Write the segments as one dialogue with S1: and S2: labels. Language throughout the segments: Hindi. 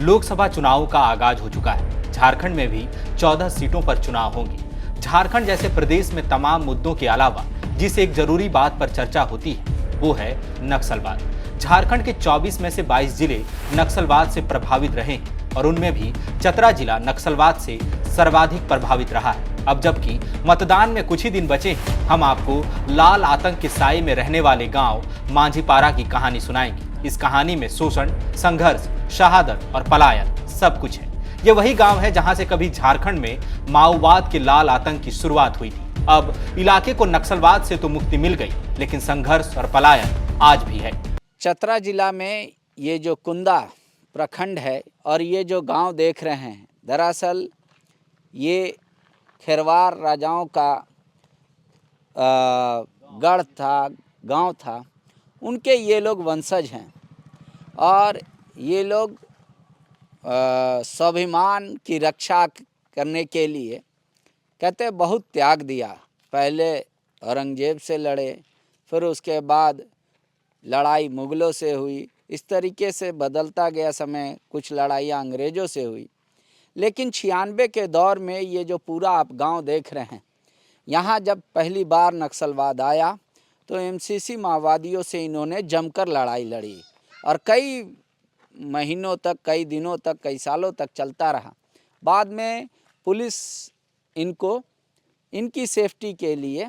S1: लोकसभा चुनाव का आगाज हो चुका है। झारखंड में भी 14 सीटों पर चुनाव होंगे। झारखंड जैसे प्रदेश में तमाम मुद्दों के अलावा जिस एक जरूरी बात पर चर्चा होती है वो है नक्सलवाद। झारखंड के 24 में से 22 जिले नक्सलवाद से प्रभावित रहे हैं और उनमें भी चतरा जिला नक्सलवाद से सर्वाधिक प्रभावित रहा है। अब जबकि मतदान में कुछ ही दिन बचे हैं, हम आपको लाल आतंक के साए में रहने वाले गांव मांझीपारा की कहानी सुनाएंगे। इस कहानी में शोषण, संघर्ष, शहादत और पलायन सब कुछ है। ये वही गांव है जहां से कभी झारखंड में माओवाद के लाल आतंक की शुरुआत हुई थी। अब इलाके को नक्सलवाद से तो मुक्ति मिल गई, लेकिन संघर्ष और पलायन आज भी है।
S2: चतरा जिला में ये जो कुंदा प्रखंड है और ये जो गांव देख रहे हैं, दरअसल ये खेरवार राजाओं का गढ़ था, गांव था। उनके ये लोग वंशज हैं और ये लोग स्वाभिमान की रक्षा करने के लिए कहते बहुत त्याग दिया। पहले औरंगजेब से लड़े, फिर उसके बाद लड़ाई मुगलों से हुई, इस तरीके से बदलता गया समय। कुछ लड़ाइयाँ अंग्रेज़ों से हुई, लेकिन 96 के दौर में ये जो पूरा आप गांव देख रहे हैं, यहाँ जब पहली बार नक्सलवाद आया तो एमसीसी माओवादियों से इन्होंने जमकर लड़ाई लड़ी और कई महीनों तक, कई दिनों तक, कई सालों तक चलता रहा। बाद में पुलिस इनको इनकी सेफ्टी के लिए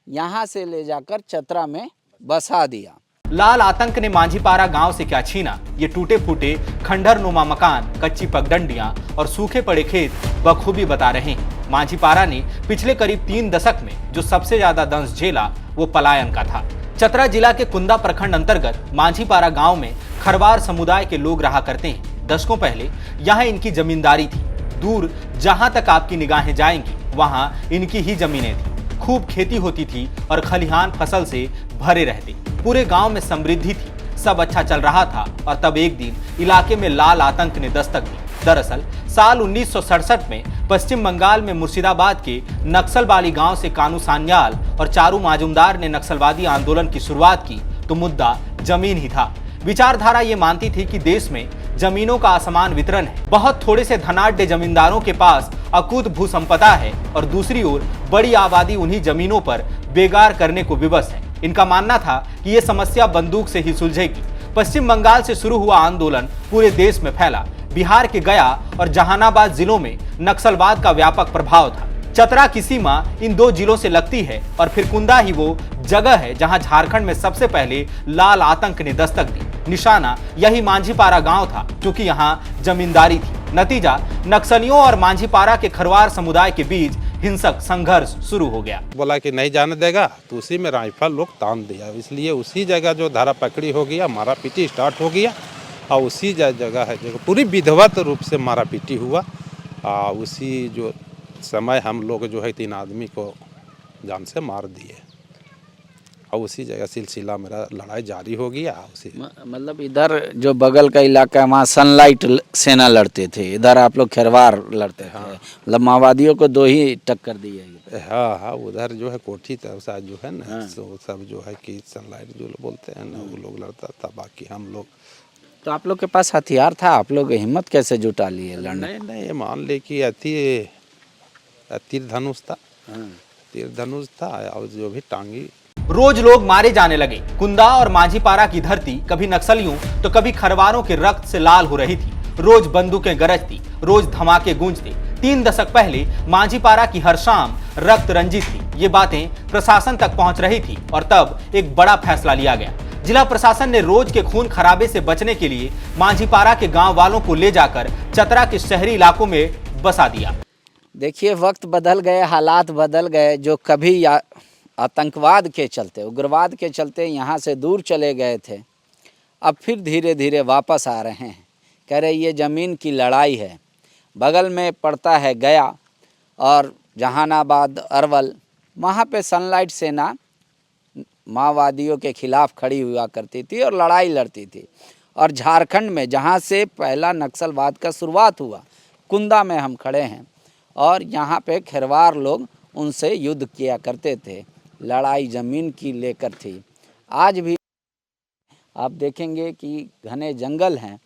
S2: यहाँ से ले जाकर चतरा में बसा दिया।
S1: लाल आतंक ने मांझीपारा गांव से क्या छीना, ये टूटे फूटे खंडहर नुमा मकान, कच्ची पगडंडियां और सूखे पड़े खेत बखूबी बता रहे हैं। मांझीपारा ने पिछले करीब 3 दशक में जो सबसे ज्यादा दंश झेला वो पलायन का था। चतरा जिला के कुंदा प्रखंड अंतर्गत मांझीपारा गांव में खरवार समुदाय के लोग रहा करते हैं। दशकों पहले यहाँ इनकी जमींदारी थी। दूर जहां तक आपकी निगाहें जाएंगी वहां इनकी ही जमीनें थी। खूब खेती होती थी और खलिहान फसल से भरे रहते। पूरे गांव में समृद्धि थी, सब अच्छा चल रहा था और तब एक दिन इलाके में लाल आतंक ने दस्तक दी। दरअसल साल 1967 में पश्चिम बंगाल में मुर्शिदाबाद के नक्सलवाली गांव से कानू सान्याल और चारू माजुमदार ने नक्सलवादी आंदोलन की शुरुआत की तो मुद्दा जमीन ही था। विचारधारा ये मानती थी कि देश में जमीनों का असमान वितरण है, बहुत थोड़े से धनाढ्य जमींदारों के पास अकूत भू संपदा है और दूसरी ओर बड़ी आबादी उन्हीं जमीनों पर बेगार करने को विवश है। इनका मानना था कि यह समस्या बंदूक से ही सुलझेगी। पश्चिम बंगाल से शुरू हुआ आंदोलन पूरे देश में फैला। बिहार के गया और जहानाबाद जिलों में नक्सलवाद का व्यापक प्रभाव था। चतरा की सीमा इन 2 जिलों से लगती है और फिर कुंदा ही वो जगह है जहां झारखंड में सबसे पहले लाल आतंक ने दस्तक दी। निशाना यही मांझीपारा गांव था, क्योंकि यहां जमींदारी थी। नतीजा, नक्सलियों और मांझीपारा के खरवार समुदाय के बीच हिंसक संघर्ष शुरू हो गया।
S3: बोला कि नहीं जाने देगा तो उसी में राइफल लोग तान दिया, इसलिए उसी जगह जो धारा पकड़ी हो गया, मारा पीटी स्टार्ट हो गया और उसी जगह है जगह पूरी विधिवत रूप से मारा पीटी हुआ। उसी जो समय हम लोग जो है 3 आदमी को जान से मार दिए और उसी जगह सिलसिला मेरा लड़ाई जारी हो गया। उसी
S2: मतलब इधर जो बगल का इलाका है वहाँ सनलाइट सेना लड़ते थे, इधर आप लोग खेरवार लड़ते थे। मतलब माओवादियों को 2 ही टक्कर दी है।
S3: हाँ, उधर जो है कोठी तरफ जो है ना, तो सब जो है कि सनलाइट जो बोलते हैं ना, वो लोग लड़ता था। बाकी हम लोग,
S2: तो आप लोग के पास हथियार था, आप लोग हिम्मत कैसे जुटा लिए लड़ने?
S3: नहीं, मान ले कि तीर धनुष था, तीर धनुष था और जो भी टांगी।
S1: रोज लोग मारे जाने लगे। कुंदा और मांझीपारा की धरती कभी नक्सलियों तो कभी खरवारों के रक्त से लाल हो रही थी। रोज बंदूकें गरजती, रोज धमाके गूंजते। 3 दशक पहले मांझीपारा की हर शाम रक्त रंजित थी। ये बातें प्रशासन तक पहुंच रही थी और तब एक बड़ा फैसला लिया गया। जिला प्रशासन ने रोज के खून खराबे से बचने के लिए मांझीपारा के गांव वालों को ले जाकर चतरा के शहरी इलाकों में बसा दिया।
S2: देखिए, वक्त बदल गए, हालात बदल गए। जो कभी आतंकवाद के चलते, उग्रवाद के चलते यहाँ से दूर चले गए थे, अब फिर धीरे धीरे वापस आ रहे हैं। कह रहे ये ज़मीन की लड़ाई है। बगल में पड़ता है गया और जहानाबाद, अरवल, वहाँ पे सनलाइट सेना माओवादियों के खिलाफ खड़ी हुआ करती थी और लड़ाई लड़ती थी। और झारखंड में जहाँ से पहला नक्सलवाद का शुरुआत हुआ, कुंदा में हम खड़े हैं और यहाँ पे खेरवार लोग उनसे युद्ध किया करते थे। लड़ाई ज़मीन की लेकर थी। आज भी आप देखेंगे कि घने जंगल हैं,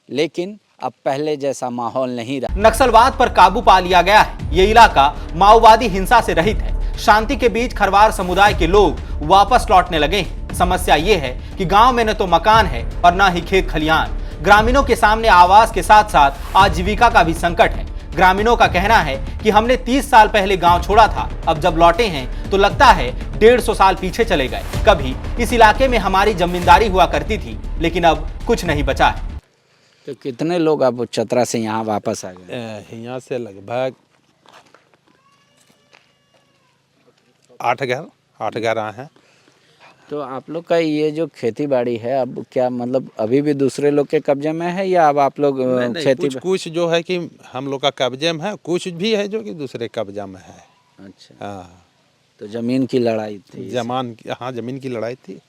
S2: लेकिन अब पहले जैसा माहौल नहीं रहा।
S1: नक्सलवाद पर काबू पा लिया गया है। ये इलाका माओवादी हिंसा से रहित है। शांति के बीच खरवार समुदाय के लोग वापस लौटने लगे हैं। समस्या ये है कि गांव में न तो मकान है और न ही खेत खलियान। ग्रामीणों के सामने आवास के साथ साथ आजीविका का भी संकट है। ग्रामीणों का कहना है कि हमने 30 साल पहले गांव छोड़ा था, अब जब लौटे हैं तो लगता है 150 साल पीछे चले गए। कभी इस इलाके में हमारी जमींदारी हुआ करती थी, लेकिन अब कुछ नहीं बचा है।
S2: तो कितने लोग अब चतरा से यहाँ वापस आ गए?
S3: यहाँ से लगभग 8 घर आए हैं।
S2: तो आप लोग का ये जो खेती बाड़ी है, अब क्या मतलब अभी भी दूसरे लोग के कब्जे में है या अब आप लोग खेती
S3: कुछ जो है कि हम लोग का कब्जे में है, कुछ भी है जो कि दूसरे कब्जा में है।
S2: अच्छा,
S3: हाँ,
S2: तो जमीन की लड़ाई थी?
S3: जमीन की लड़ाई थी।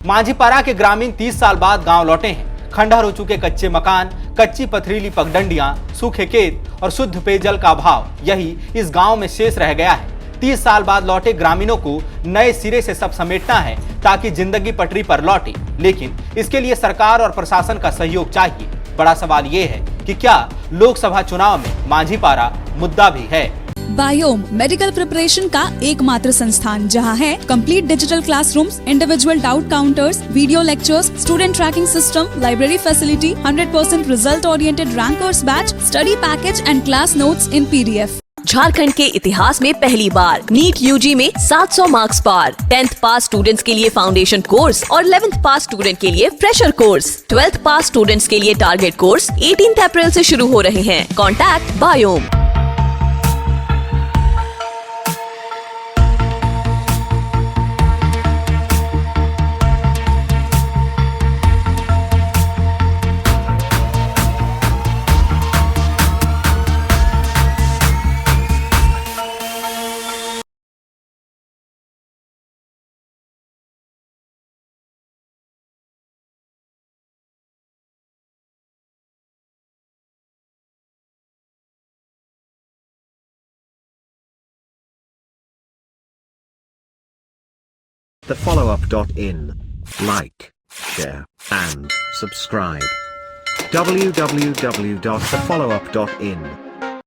S1: मांझीपारा के ग्रामीण 30 साल बाद गांव लौटे हैं। खंडहर हो चुके कच्चे मकान, कच्ची पथरीली पगडंडियां, सूखे खेत और शुद्ध पेयजल का अभाव, यही इस गांव में शेष रह गया है। 30 साल बाद लौटे ग्रामीणों को नए सिरे से सब समेटना है ताकि जिंदगी पटरी पर लौटे, लेकिन इसके लिए सरकार और प्रशासन का सहयोग चाहिए। बड़ा सवाल ये है कि क्या लोकसभा चुनाव में मांझीपारा मुद्दा भी है?
S4: बायोम मेडिकल प्रिपरेशन का एकमात्र संस्थान जहां है complete digital classrooms, individual doubt counters, video lectures, student tracking system, library facility, 100% result oriented rankers batch, study package and class notes in PDF।
S5: Jharkhand के इतिहास में पहली बार नीट UG में 700 मार्क्स पार। 10th पास स्टूडेंट्स के लिए फाउंडेशन कोर्स और 11th पास स्टूडेंट के लिए फ्रेशर कोर्स। 12th पास स्टूडेंट्स के लिए टारगेट कोर्स 18 अप्रैल से शुरू हो रहे हैं। Contact biome.
S6: thefollowup.in. Like, share, and subscribe. www.thefollowup.in